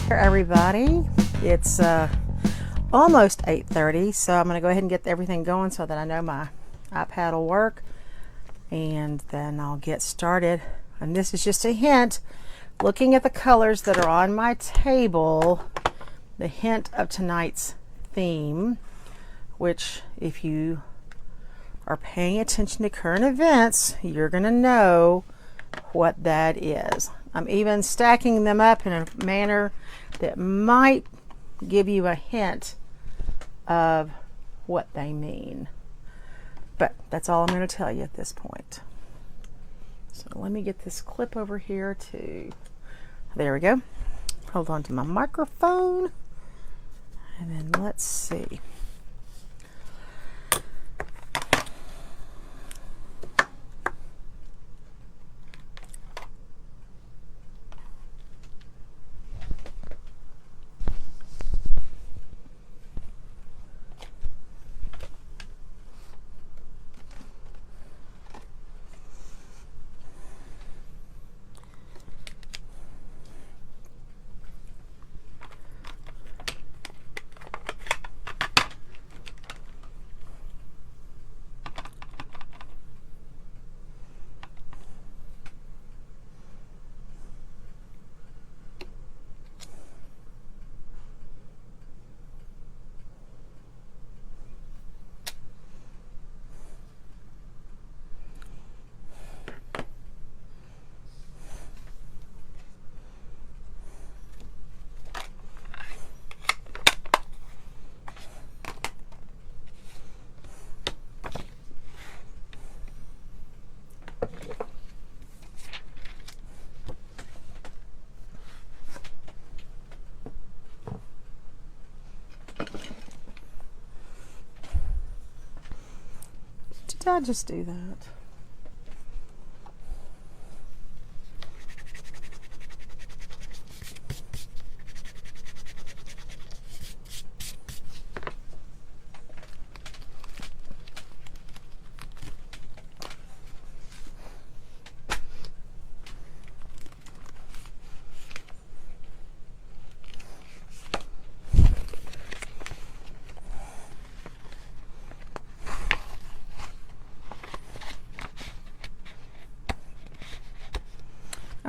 Everybody, it's almost 8:30, so I'm going to go ahead and get everything going so that I know my iPad will work, and then I'll get started. And this is just a hint, looking at the colors that are on my table, the hint of tonight's theme, which if you are paying attention to current events, you're going to know what that is. I'm even stacking them up in a manner that might give you a hint of what they mean. But that's all I'm going to tell you at this point. So let me get this clip over here to, there we go. Hold on to my microphone. And then let's see. Did I just do that?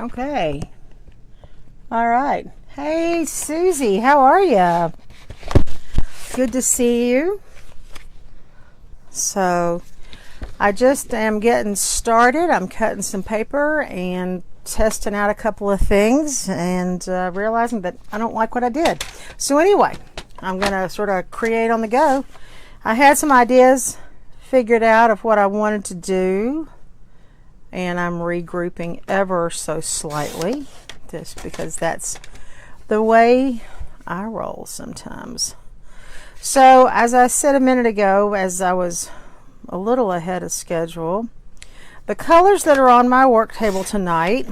Okay. All right. Hey, Susie, how are you? Good to see you. So, I just am getting started. I'm cutting some paper and testing out a couple of things and realizing that I don't like what I did. So anyway, I'm going to sort of create on the go. I had some ideas figured out of what I wanted to do, and I'm regrouping ever so slightly just because that's the way I roll sometimes. So as I said a minute ago, as I was a little ahead of schedule, the colors that are on my work table tonight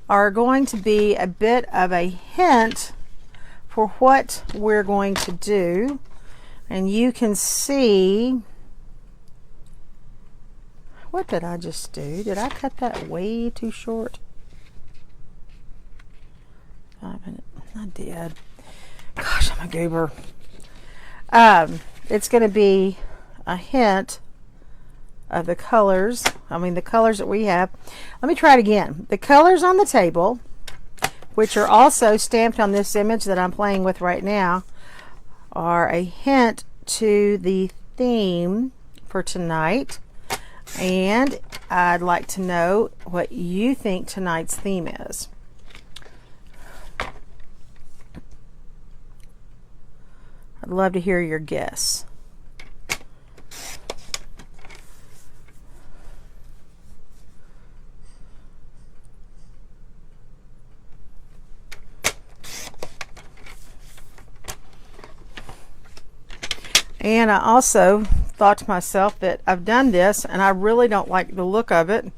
are going to be a bit of a hint for what we're going to do. And you can see, what did I just do? Did I cut that way too short? I did. Gosh, I'm a goober. It's going to be a hint of the colors. The colors that we have. Let me try it again. The colors on the table, which are also stamped on this image that I'm playing with right now, are a hint to the theme for tonight. And I'd like to know what you think tonight's theme is. I'd love to hear your guess. And I also thought to myself that I've done this and I really don't like the look of it.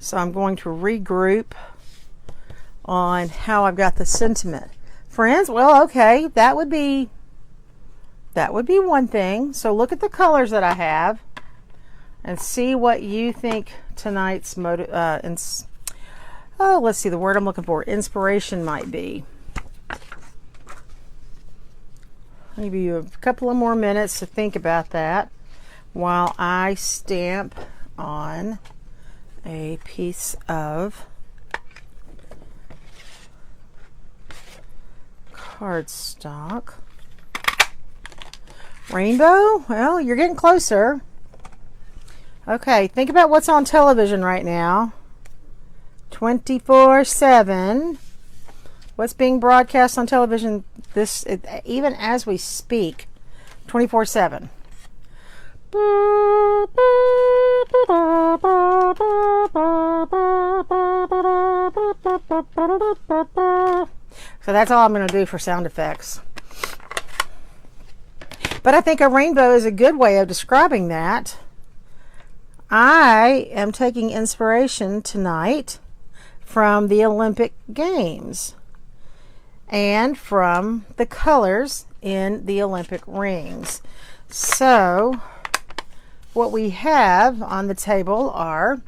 So I'm going to regroup on how I've got the sentiment. Friends, well, okay, that would be one thing. So look at the colors that I have and see what you think tonight's let's see, the word I'm looking for, inspiration might be. I'll give you a couple of more minutes to think about that while I stamp on a piece of cardstock. Rainbow? Well, you're getting closer. Okay, think about what's on television right now. 24/7. What's being broadcast on television even as we speak? 24/7. So that's all I'm going to do for sound effects. But I think a rainbow is a good way of describing that. I am taking inspiration tonight from the Olympic Games and from the colors in the Olympic rings. So what we have on the table are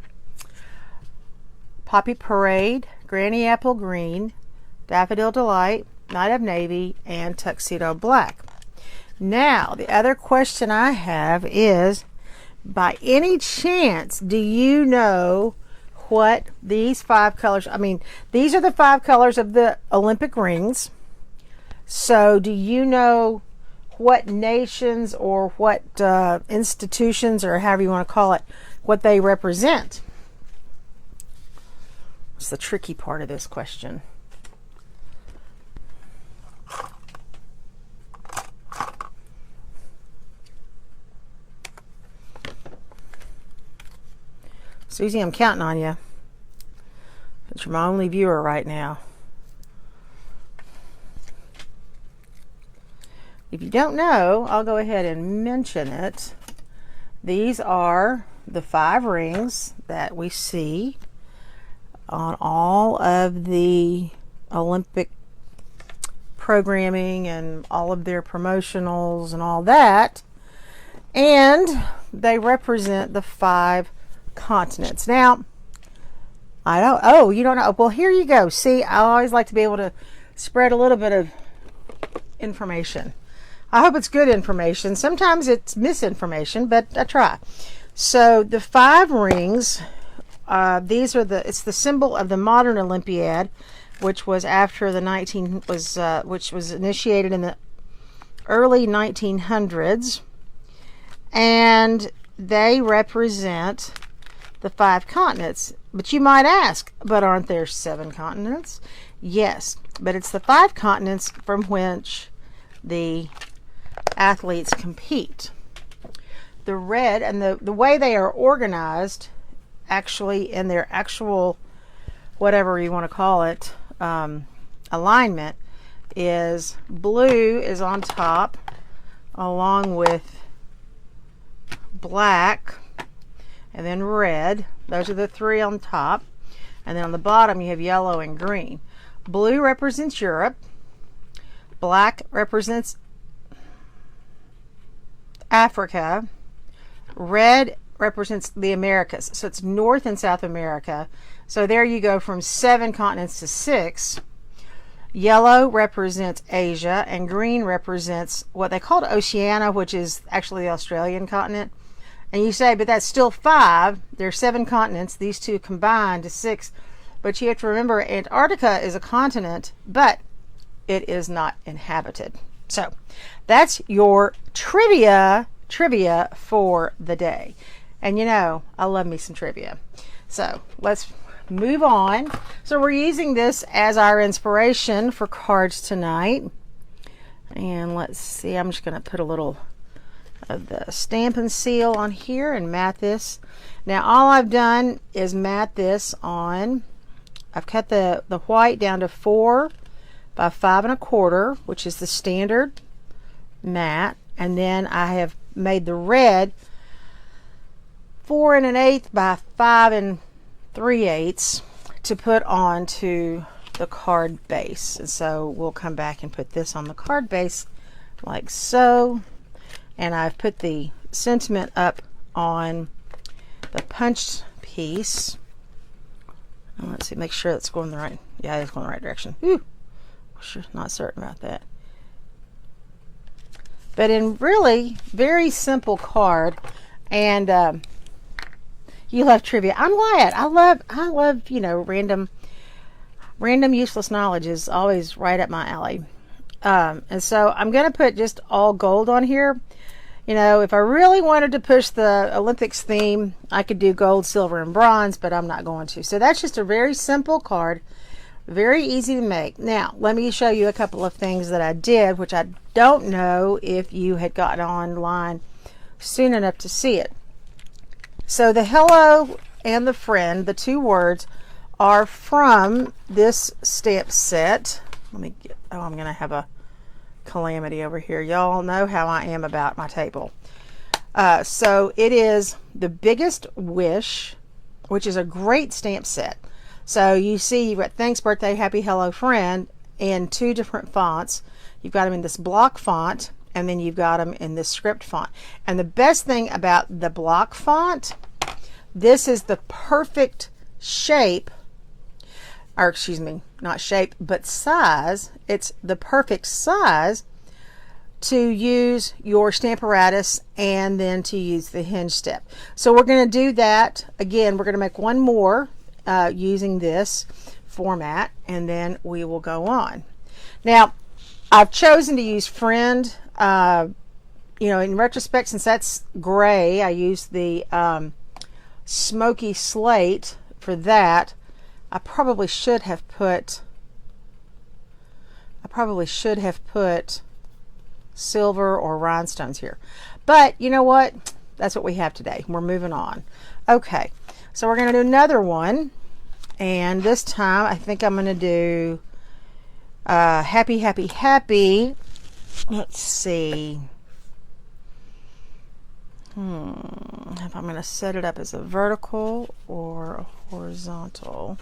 Poppy Parade, Granny Apple Green, Daffodil Delight, Night of Navy, and Tuxedo Black. Now, the other question I have is, by any chance, do you know what these 5 colors, these are the 5 colors of the Olympic rings. So do you know what nations or what institutions, or however you want to call it, what they represent? It's the tricky part of this question. Susie, I'm counting on you. But you're my only viewer right now. If you don't know, I'll go ahead and mention it. These are the 5 rings that we see on all of the Olympic programming and all of their promotionals and all that. And they represent the 5 continents. Now, you don't know. Well, here you go. See, I always like to be able to spread a little bit of information. I hope it's good information. Sometimes it's misinformation, but I try. So the 5 rings, it's the symbol of the modern Olympiad, which was after the which was initiated in the early 1900s, and they represent the 5 continents. But you might ask, but aren't there 7 continents? Yes, but it's the 5 continents from which the athletes compete. The red, and the way they are organized, actually in their actual, whatever you want to call it, alignment, is blue is on top, along with black, and then red. Those are the 3 on top. And then on the bottom you have yellow and green. Blue represents Europe. Black represents Africa. Red represents the Americas. So it's North and South America. So there you go from 7 continents to 6. Yellow represents Asia, and green represents what they called Oceana, which is actually the Australian continent. And you say, but that's still 5. There are 7 continents. These 2 combined to 6. But you have to remember, Antarctica is a continent, but it is not inhabited. So that's your trivia for the day. And you know, I love me some trivia. So let's move on. So we're using this as our inspiration for cards tonight. And let's see, I'm just going to put a little of the stamp and seal on here and mat this. Now all I've done is mat this on, I've cut the white down to 4 by 5 1/4, which is the standard mat, and then I have made the red 4 1/8 by 5 3/8 to put onto the card base. And so we'll come back and put this on the card base like so. And I've put the sentiment up on the punched piece. And let's see, make sure that's going the right, yeah, it's going the right direction. Ooh, sure, not certain about that. but in really very simple card. And you love trivia. I'm glad. I love, you know, random useless knowledge is always right up my alley. And so I'm going to put just all gold on here. You know, if I really wanted to push the Olympics theme, I could do gold, silver, and bronze, but I'm not going to. So that's just a very simple card, very easy to make. Now, let me show you a couple of things that I did, which I don't know if you had gotten online soon enough to see it. So the hello and the friend, the two words, are from this stamp set. Let me get, oh, I'm going to have a calamity over here. Y'all know how I am about my table. So it is The Biggest Wish, which is a great stamp set. So you see you've got thanks, birthday, happy, hello, friend in two different fonts. You've got them in this block font, and then you've got them in this script font. And the best thing about the block font, this is the perfect shape, or excuse me, not shape, but size. It's the perfect size to use your Stamparatus and then to use the hinge step. So we're going to do that again. We're going to make one more using this format, and then we will go on. Now, I've chosen to use friend. You know, in retrospect, since that's gray, I used the smoky slate for that. I probably should have put silver or rhinestones here, but you know what, that's what we have today. We're moving on. Okay, so we're going to do another one, and this time I think I'm going to do happy, happy, happy. Let's see if I'm going to set it up as a vertical or a horizontal.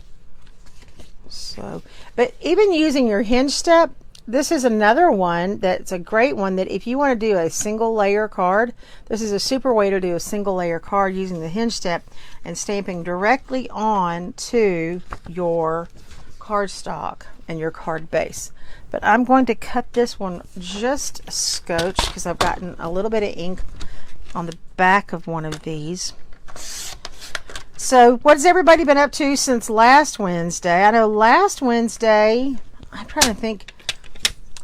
So, but even using your hinge step, this is another one that's a great one that if you want to do a single layer card, this is a super way to do a single layer card using the hinge step and stamping directly on to your cardstock and your card base. But I'm going to cut this one just a scotch because I've gotten a little bit of ink on the back of one of these. So what has everybody been up to since last Wednesday? I know last Wednesday, I'm trying to think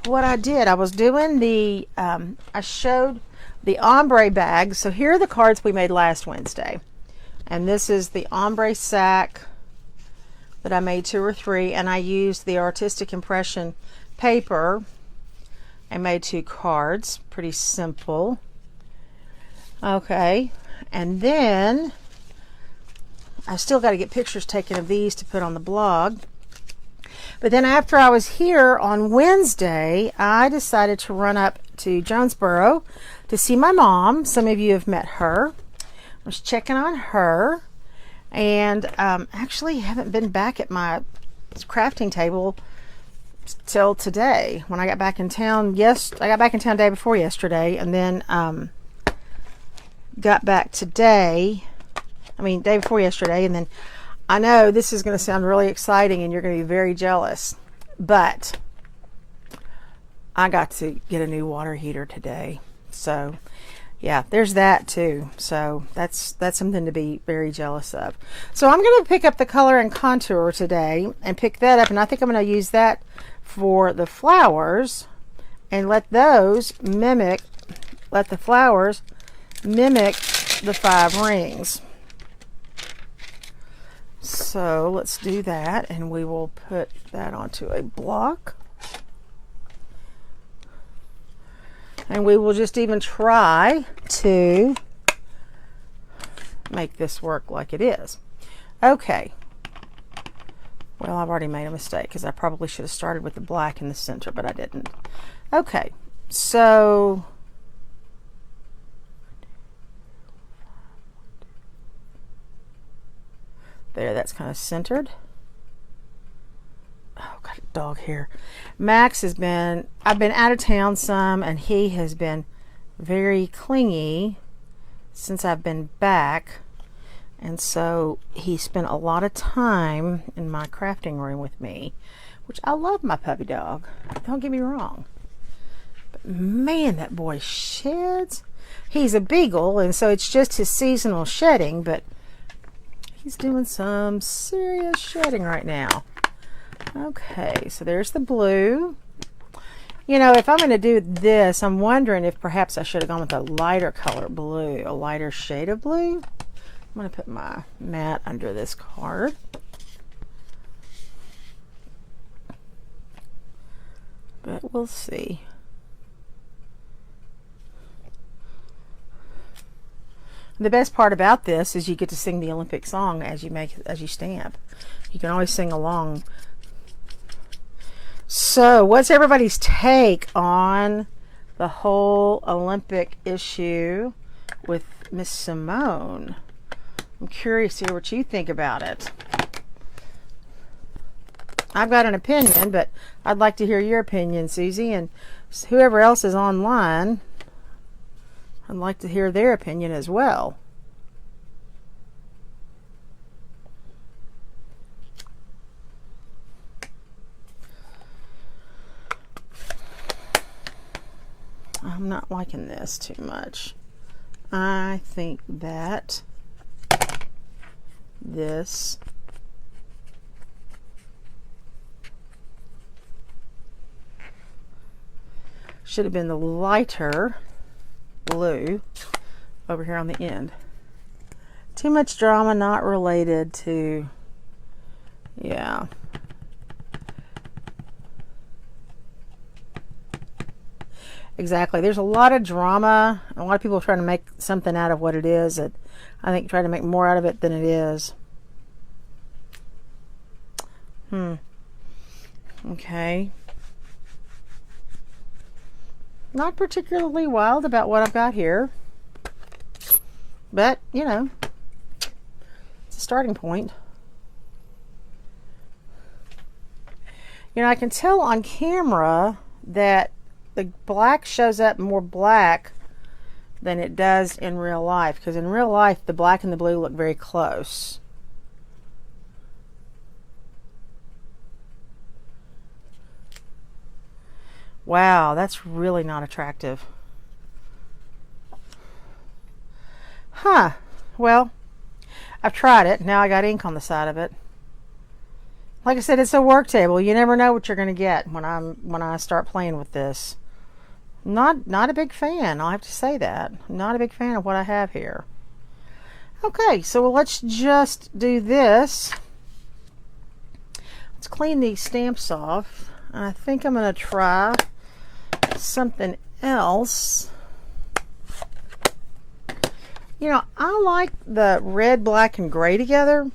what I did. I was doing the, I showed the ombre bag. So here are the cards we made last Wednesday. And this is the ombre sack that I made 2 or 3. And I used the artistic impression paper and made 2 cards. Pretty simple. Okay. And then I still got to get pictures taken of these to put on the blog. But then after I was here on Wednesday, I decided to run up to Jonesboro to see my mom. Some of you have met her. I was checking on her, and actually haven't been back at my crafting table till today. When I got back in town, I got back in town day before yesterday, and then got back today. Day before yesterday, and then I know this is going to sound really exciting and you're going to be very jealous, but I got to get a new water heater today. So yeah, there's that too. So that's something to be very jealous of. So I'm going to pick up the color and contour today and pick that up, and I think I'm going to use that for the flowers and let the flowers mimic the 5 rings. So let's do that, and we will put that onto a block, and we will just even try to make this work like it is. Okay, well, I've already made a mistake because I probably should have started with the black in the center, but I didn't. Okay, so there, that's kind of centered. Oh, got a dog hair. Max has been, I've been out of town some, and he has been very clingy since I've been back. And so he spent a lot of time in my crafting room with me, which I love my puppy dog. Don't get me wrong. But man, that boy sheds. He's a beagle, and so it's just his seasonal shedding, but he's doing some serious shedding right now. Okay, so there's the blue. You know, if I'm going to do this, I'm wondering if perhaps I should have gone with a lighter color blue, a lighter shade of blue. I'm going to put my mat under this card. But we'll see. The best part about this is you get to sing the Olympic song as you stamp. You can always sing along. So, what's everybody's take on the whole Olympic issue with Miss Simone? I'm curious to hear what you think about it. I've got an opinion, but I'd like to hear your opinion, Susie, and whoever else is online. I'd like to hear their opinion as well. I'm not liking this too much. I think that this should have been the lighter blue over here on the end. Too much drama, not related to, yeah. Exactly. There's a lot of drama. A lot of people are trying to make something out of what it is. I think try to make more out of it than it is. Okay. Not particularly wild about what I've got here. But, you know, it's a starting point. You know, I can tell on camera that the black shows up more black than it does in real life, because in real life the black and the blue look very close. Wow, that's really not attractive. Huh. Well, I've tried it. Now I got ink on the side of it. Like I said, it's a work table. You never know what you're going to get when I start playing with this. Not a big fan. I'll have to say that. I'm not a big fan of what I have here. Okay, so let's just do this. Let's clean these stamps off. And I think I'm going to try something else. You know, I like the red, black, and gray together.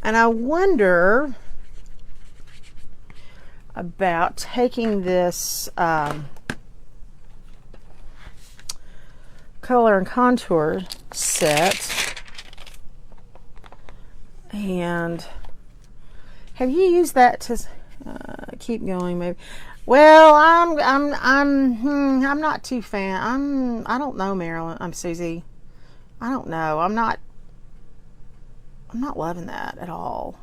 And I wonder about taking this color and contour set. And have you used that to keep going? Maybe. Well, I'm not too fan. I don't know, Marilyn. I'm Susie. I don't know. I'm not loving that at all.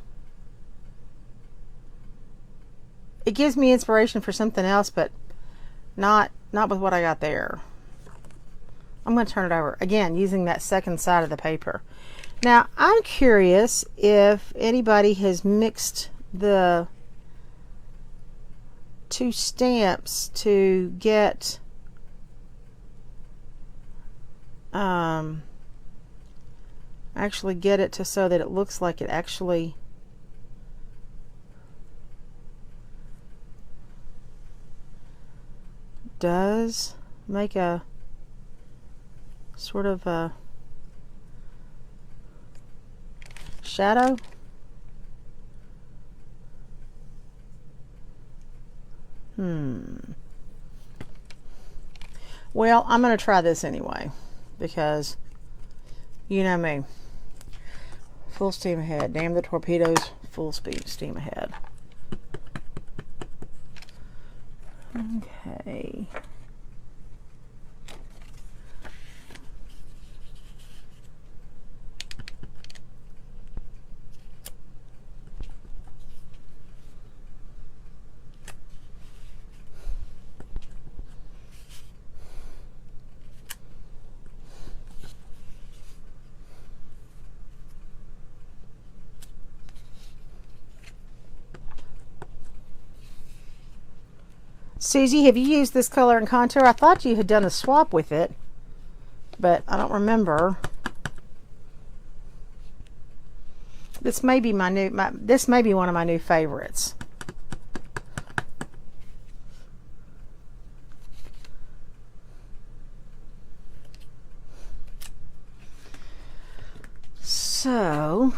It gives me inspiration for something else, but not with what I got there. I'm going to turn it over again using that second side of the paper. Now, I'm curious if anybody has mixed the two stamps to get actually get it to so that it looks like it actually does make a sort of a shadow. Well, I'm going to try this anyway, because you know me. Full steam ahead. Damn the torpedoes. Full speed steam ahead. Okay. Susie, have you used this color and contour? I thought you had done a swap with it, but I don't remember. This may be this may be one of my new favorites. So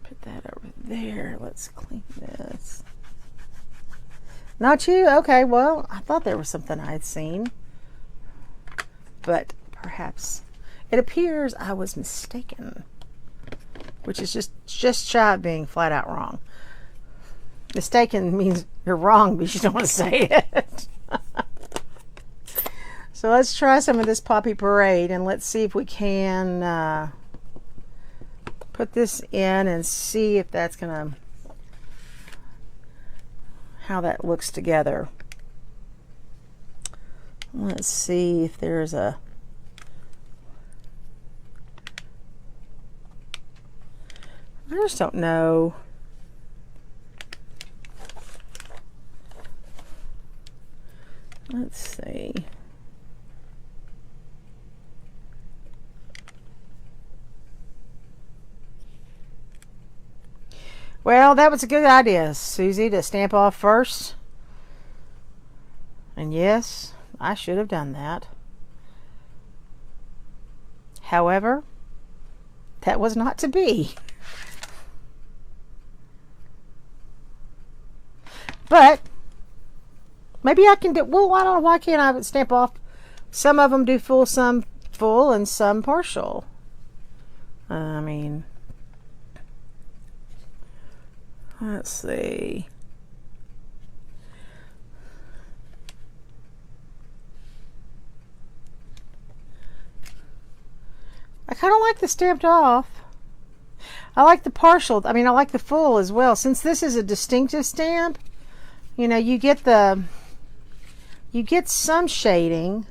put that over there. Let's clean this. Not you? Okay, well, I thought there was something I had seen, but perhaps it appears I was mistaken, which is just shy of being flat out wrong. Mistaken means you're wrong, but you don't want to say it. So let's try some of this Poppy Parade, and let's see if we can put this in and see if that's gonna, how that looks together. Let's see if there's a, I just don't know. Let's see. Well, that was a good idea, Susie, to stamp off first. And yes, I should have done that. However, that was not to be. But maybe I can do, well, I don't know, why can't I stamp off? Some of them do full, some full, and some partial. I mean, let's see. I kind of like the stamped off. I like the partial. I mean, I like the full as well. Since this is a distinctive stamp, you know, you get some shading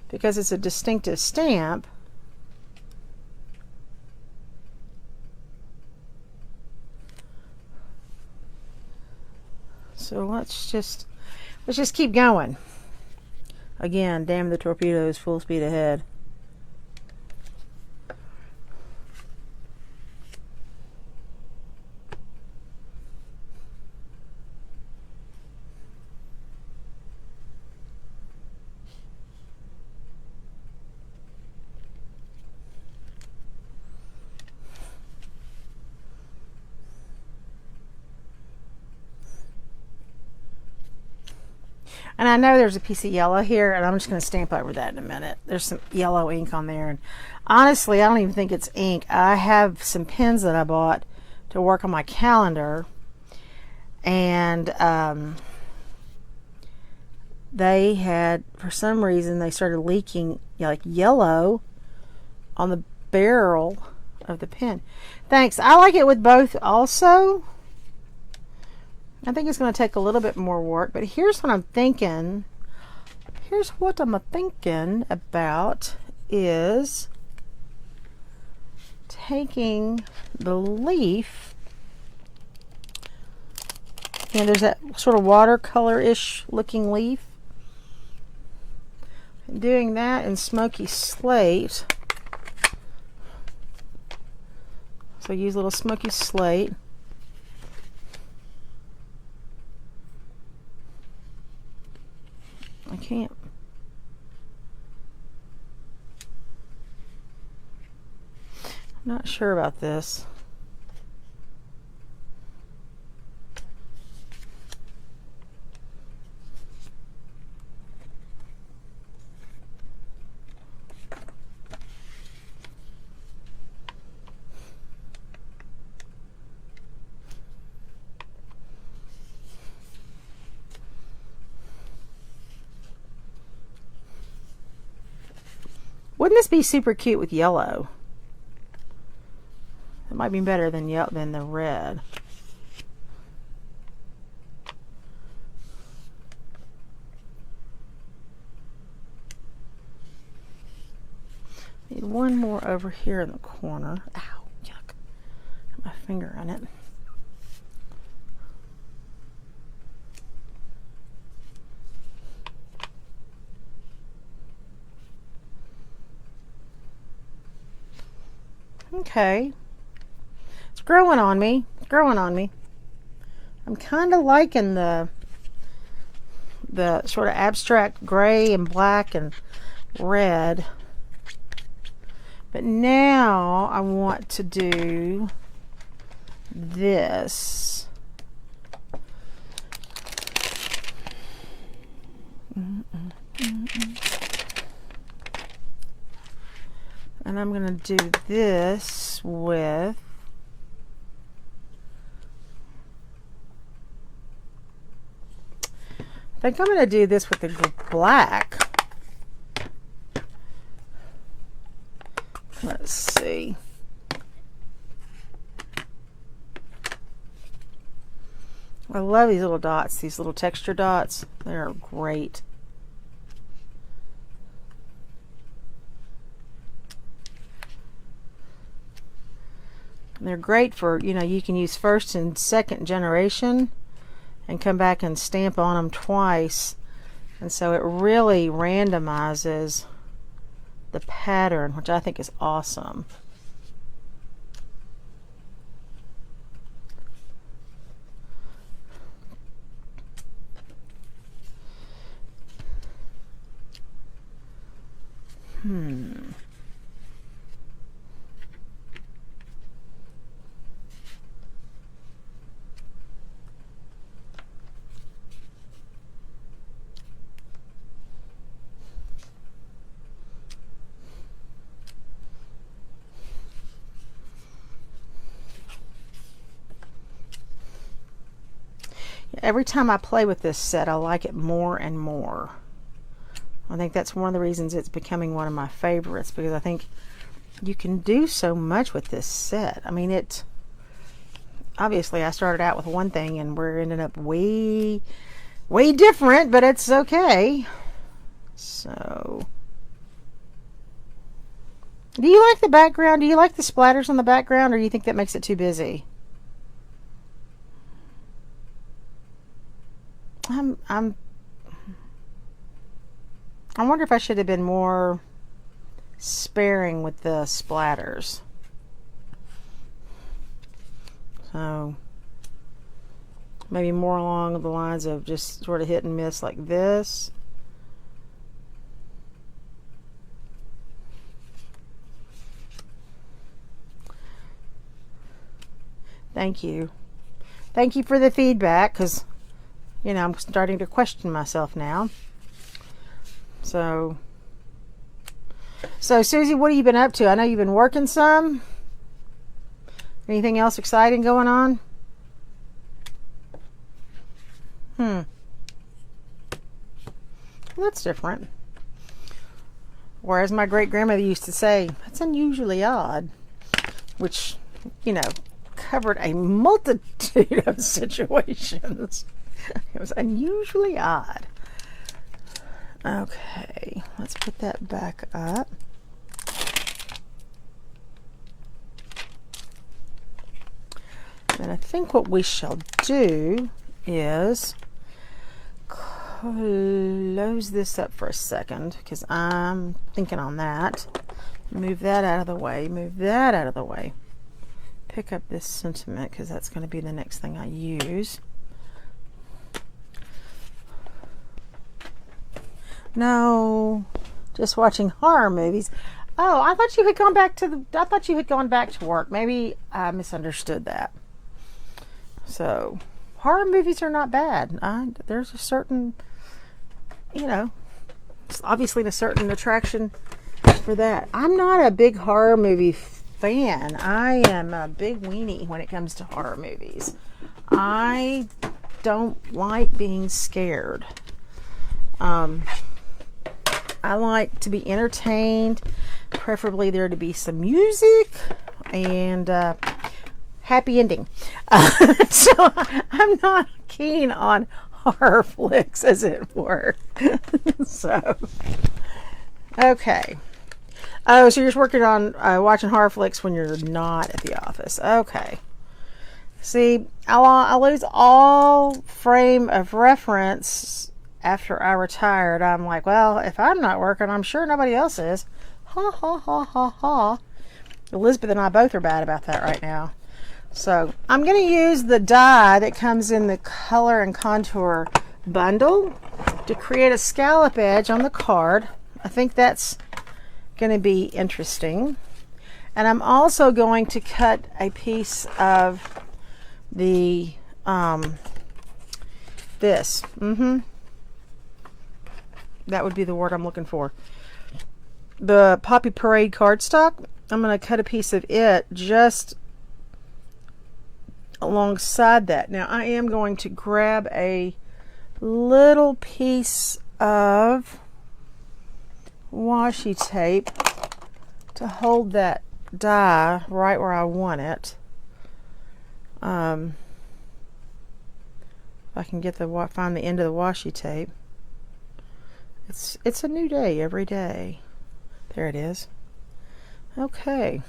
because it's a distinctive stamp. So let's just keep going. Again, damn the torpedoes, full speed ahead. And I know there's a piece of yellow here, and I'm just going to stamp over that in a minute. There's some yellow ink on there, and honestly, I don't even think it's ink. I have some pens that I bought to work on my calendar, and they had, for some reason, they started leaking like yellow on the barrel of the pen. Thanks. I like it with both also. I think it's going to take a little bit more work, but here's what I'm thinking. Here's what I'm thinking about is taking the leaf, and there's that sort of watercolor-ish looking leaf, and doing that in smoky slate. So use a little smoky slate. I can't. I'm not sure about this. Wouldn't this be super cute with yellow? It might be better than the red. Need one more over here in the corner. Ow, yuck. Got my finger on it. Okay. It's growing on me. It's growing on me. I'm kind of liking the sort of abstract gray and black and red. But now I want to do this. And I'm going to do this with I think I'm going to do this with the black. Let's see. I love these little dots, these little texture dots. They're great. They're great for, you can use first and second generation and come back and stamp on them twice. And so it really randomizes the pattern, which I think is awesome. Every time I play with this set, I like it more and more. I think that's one of the reasons it's becoming one of my favorites, because I think you can do so much with this set. I mean, obviously I started out with one thing and we're ending up way different, but it's okay. So, do you like the background? Do you like the splatters on the background, or do you think that makes it too busy? I wonder if I should have been more sparing with the splatters. So maybe more along the lines of just sort of hit and miss like this. Thank you. Thank you for the feedback, because I'm starting to question myself now. So Susie, what have you been up to? I know you've been working some. Anything else exciting going on? Well, that's different. Or as my great grandmother used to say, that's unusually odd, which, covered a multitude of situations. It was unusually odd. Okay, let's put that back up. And I think what we shall do is close this up for a second, because I'm thinking on that. Move that out of the way. Move that out of the way. Pick up this sentiment, because that's going to be the next thing I use. No, just watching horror movies. Oh, I thought you had gone back to work. Maybe I misunderstood that. So, horror movies are not bad. There's a certain, obviously a certain attraction for that. I'm not a big horror movie fan. I am a big weenie when it comes to horror movies. I don't like being scared. I like to be entertained, preferably there to be some music and happy ending. So I'm not keen on horror flicks, as it were. So, okay. Oh, so you're just working on watching horror flicks when you're not at the office. Okay. See, I'll lose all frame of reference after I retired. I'm like, well, if I'm not working, I'm sure nobody else is. Ha ha ha ha ha. Elizabeth and I both are bad about that right now. So I'm going to use the die that comes in the color and contour bundle to create a scallop edge on the card. I think that's going to be interesting. And I'm also going to cut a piece of the this. That would be the word I'm looking for. The Poppy Parade cardstock. I'm going to cut a piece of it just alongside that. Now I am going to grab a little piece of washi tape to hold that die right where I want it. If I can get find the end of the washi tape. It's a new day every day. There it is. Okay.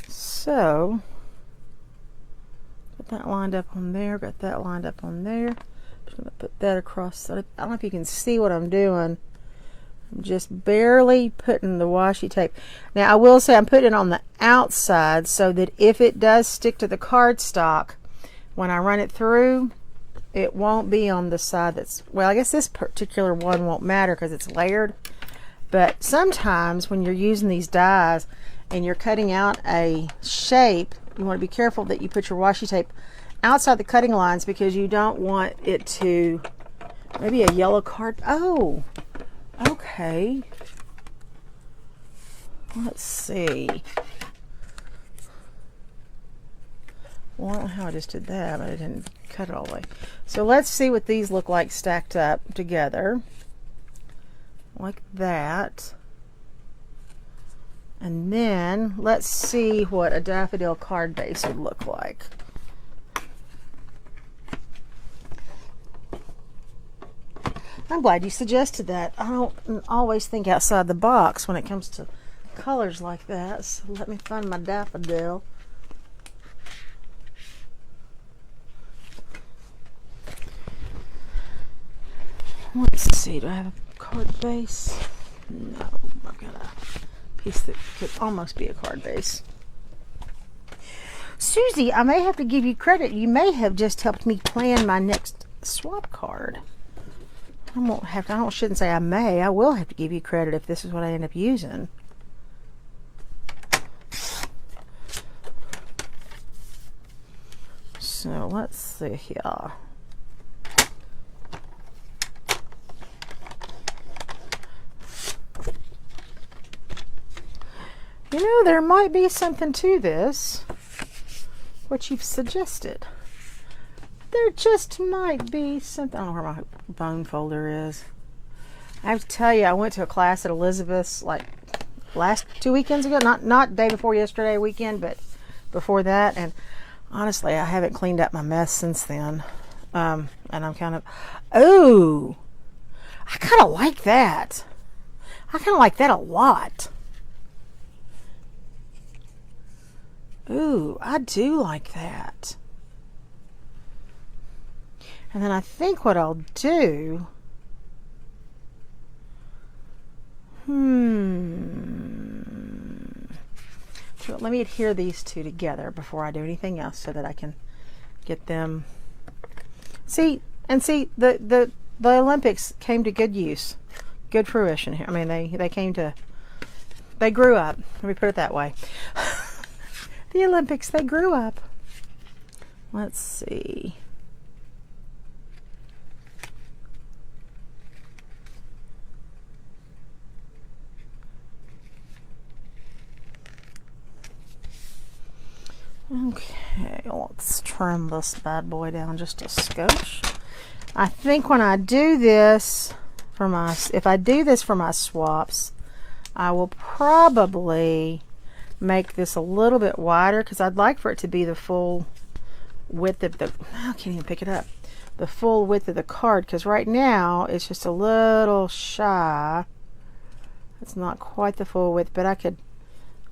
So got that lined up on there, got that lined up on there. I'm just gonna put that across. I don't know if you can see what I'm doing. I'm just barely putting the washi tape. Now I will say I'm putting it on the outside so that if it does stick to the cardstock, when I run it through, it won't be on the side that's, well, I guess this particular one won't matter because it's layered. But sometimes when you're using these dies and you're cutting out a shape, you want to be careful that you put your washi tape outside the cutting lines because you don't want it to, maybe a yellow card. Oh, okay. Let's see. Well, I don't know how I just did that, but I didn't cut it all the way. So let's see what these look like stacked up together. Like that. And then let's see what a daffodil card base would look like. I'm glad you suggested that. I don't always think outside the box when it comes to colors like that. So let me find my daffodil. Let's see, do I have a card base? No, I've got a piece that could almost be a card base. Susie, I may have to give you credit. You may have just helped me plan my next swap card. I shouldn't say I may. I will have to give you credit if this is what I end up using. So let's see here. You know, there might be something to this, what you've suggested. There just might be something. I don't know where my bone folder is. I have to tell you, I went to a class at Elizabeth's like last 2 weekends ago. Not day before yesterday weekend, but before that. And honestly, I haven't cleaned up my mess since then. And I'm kind of, oh, I kind of like that. I kind of like that a lot. Ooh, I do like that. And then I think what I'll do, so let me adhere these two together before I do anything else so that I can get them. See, the Olympics came to good use, good fruition here. I mean, they grew up. Let me put it that way. The Olympics, they grew up. Let's see. Okay, let's trim this bad boy down just a skosh. I think when I do this if I do this for my swaps, I will probably make this a little bit wider because I'd like for it to be the full width of the, I can't even pick it up, the full width of the card, because right now it's just a little shy. It's not quite the full width, but I could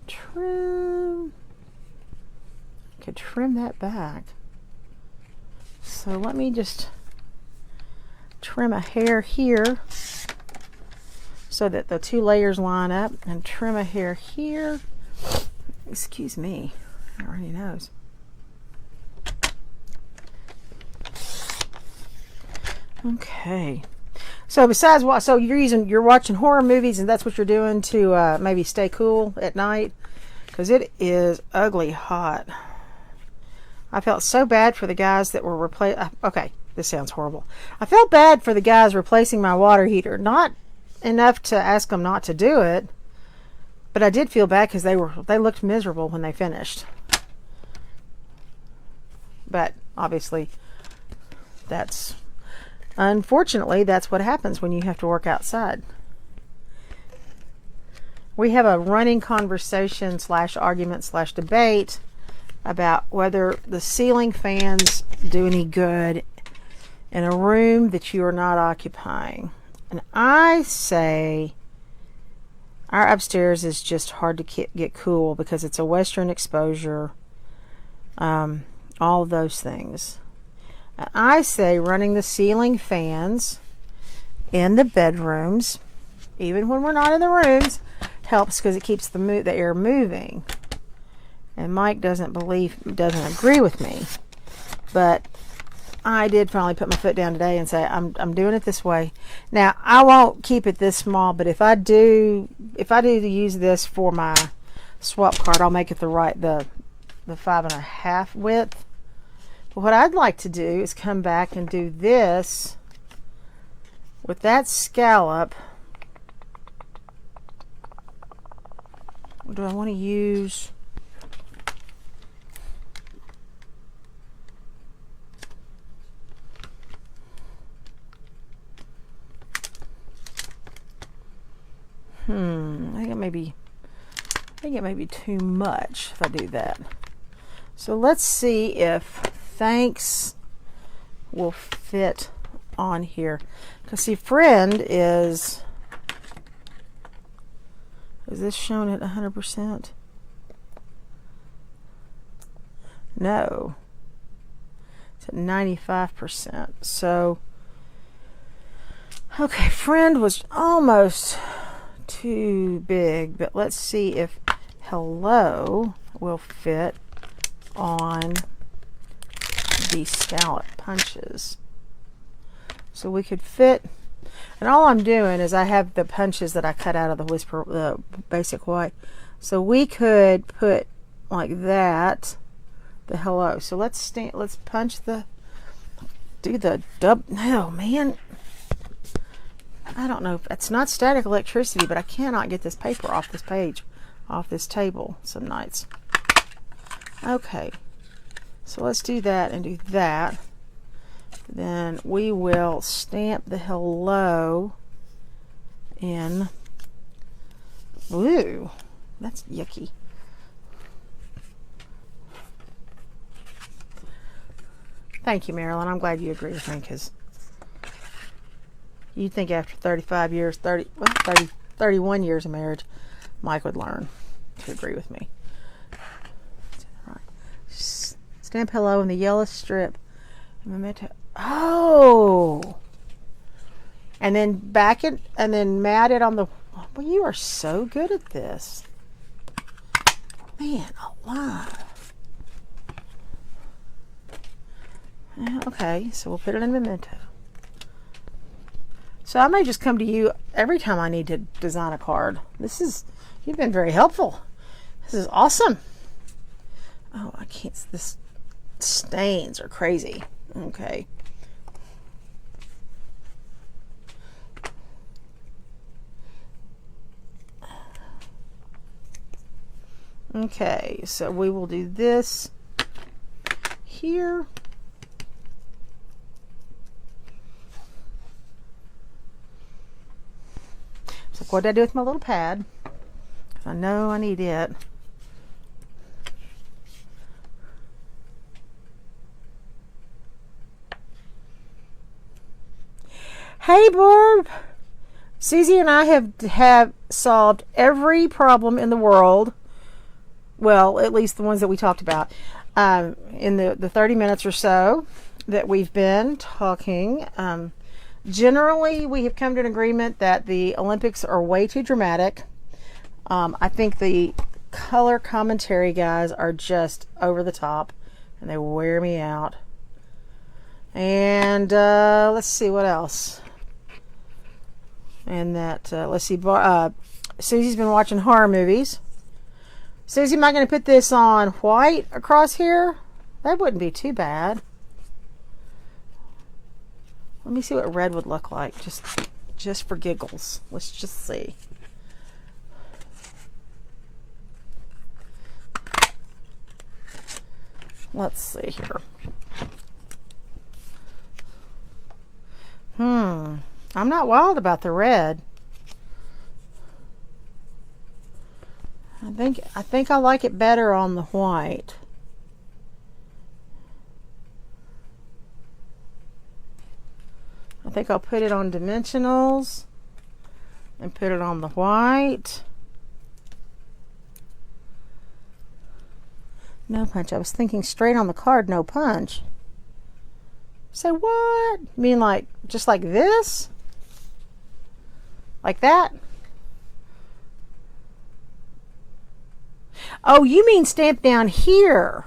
trim that back. So let me just trim a hair here so that the two layers line up, and trim a hair here. Excuse me, I already knows. Okay. So besides what, so you're watching horror movies, and that's what you're doing to maybe stay cool at night, because it is ugly hot. I felt so bad for the guys that were okay, this sounds horrible. I felt bad for the guys replacing my water heater. Not enough to ask them not to do it, but I did feel bad because they looked miserable when they finished. But obviously, unfortunately, that's what happens when you have to work outside. We have a running conversation / argument / debate about whether the ceiling fans do any good in a room that you are not occupying. And I say our upstairs is just hard to get cool because it's a western exposure, all of those things. And I say running the ceiling fans in the bedrooms, even when we're not in the rooms, helps because it keeps the air moving. And Mike doesn't agree with me, but I did finally put my foot down today and say I'm doing it this way. Now I won't keep it this small, but if I do use this for my swap card, I'll make it the 5.5 width. But what I'd like to do is come back and do this with that scallop. Or do I want to use? I think it may be too much if I do that. So let's see if thanks will fit on here. Because see, friend is this shown at 100%? No. It's at 95%. So, okay, friend was almost too big, but let's see if hello will fit on the scallop punches. So we could fit, and all I'm doing is I have the punches that I cut out of the basic white, so we could put like that the hello. So let's punch do the dub. No, man, I don't know if it's not static electricity, but I cannot get this paper off this page, off this table some nights. Okay, so let's do that and do that. Then we will stamp the hello in. Ooh, that's yucky. Thank you, Marilyn. I'm glad you agree with me, because you'd think after 31 years of marriage, Mike would learn to agree with me. Right. Stamp hello in the yellow strip. Memento. Oh! And then back it, and then mat it on the. Well, you are so good at this. Man alive. Okay, so we'll put it in Memento. So I may just come to you every time I need to design a card. You've been very helpful. This is awesome. Oh, I can't, this stains are crazy. Okay. Okay, so we will do this here. So what did I do with my little pad? Because I know I need it. Hey, Barb. Susie and I have solved every problem in the world. Well, at least the ones that we talked about in the 30 minutes or so that we've been talking. Generally, we have come to an agreement that the Olympics are way too dramatic. I think the color commentary guys are just over the top, and they wear me out. And let's see what else. And that, let's see, Susie's been watching horror movies. Susie, am I going to put this on white across here? That wouldn't be too bad. Let me see what red would look like, just for giggles. Let's just see. Let's see here. I'm not wild about the red. I think I like it better on the white. I think I'll put it on dimensionals and put it on the white. No punch. I was thinking straight on the card, no punch. Say what? You mean like just like this? Like that? Oh, you mean stamp down here.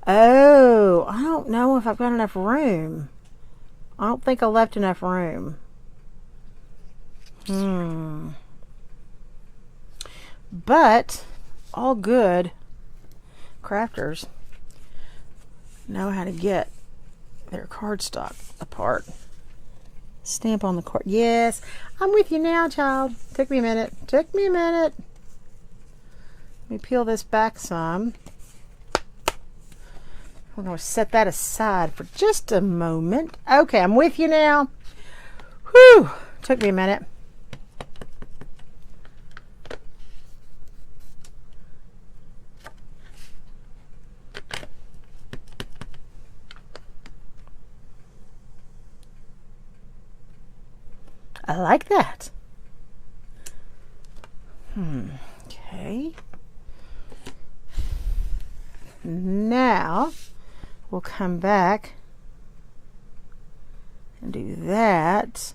Oh, I don't know if I've got enough room. I don't think I left enough room. But all good crafters know how to get their cardstock apart. Stamp on the card. Yes, I'm with you now, child. Took me a minute. Took me a minute. Let me peel this back some. We're going to set that aside for just a moment. Okay, I'm with you now. Whew, took me a minute. I like that. Okay. Now we'll come back and do that.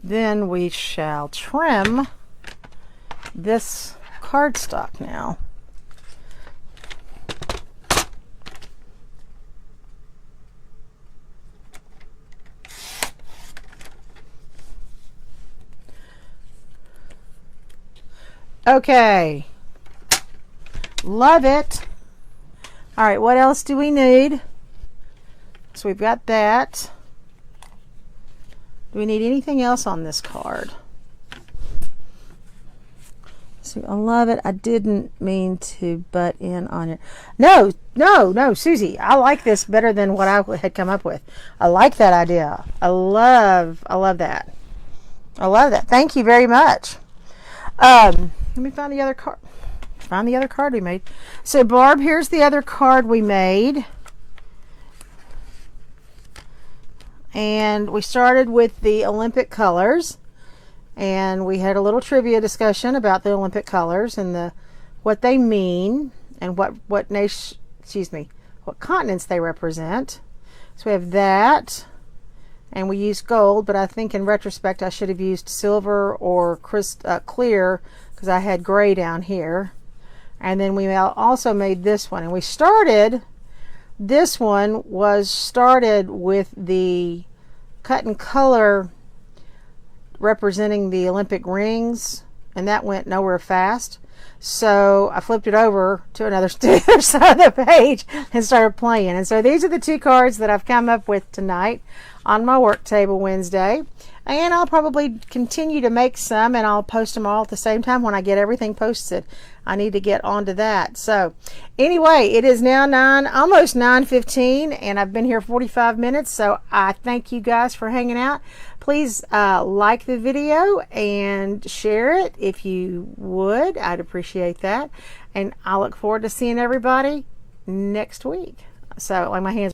Then we shall trim this cardstock now. Okay. Love it. All right, what else do we need? So we've got that. Do we need anything else on this card? So I love it. I didn't mean to butt in on it. No, Susie. I like this better than what I had come up with. I like that idea. I love that. I love that. Thank you very much. Let me find the other card. Find the other card we made. So Barb, here's the other card we made. And we started with the Olympic colors. And we had a little trivia discussion about the Olympic colors and what they mean and what continents they represent. So we have that. And we used gold, but I think in retrospect I should have used silver or clear because I had gray down here. And then we also made this one. And we started, this one was started with the cut and color representing the Olympic rings, and that went nowhere fast. So I flipped it over to the other side of the page and started playing. And so these are the two cards that I've come up with tonight on my Worktable Wednesday. And I'll probably continue to make some, and I'll post them all at the same time when I get everything posted. I need to get onto that. So anyway, it is now almost 9:15, and I've been here 45 minutes. So I thank you guys for hanging out. Please like the video and share it if you would. I'd appreciate that. And I look forward to seeing everybody next week. So like my hands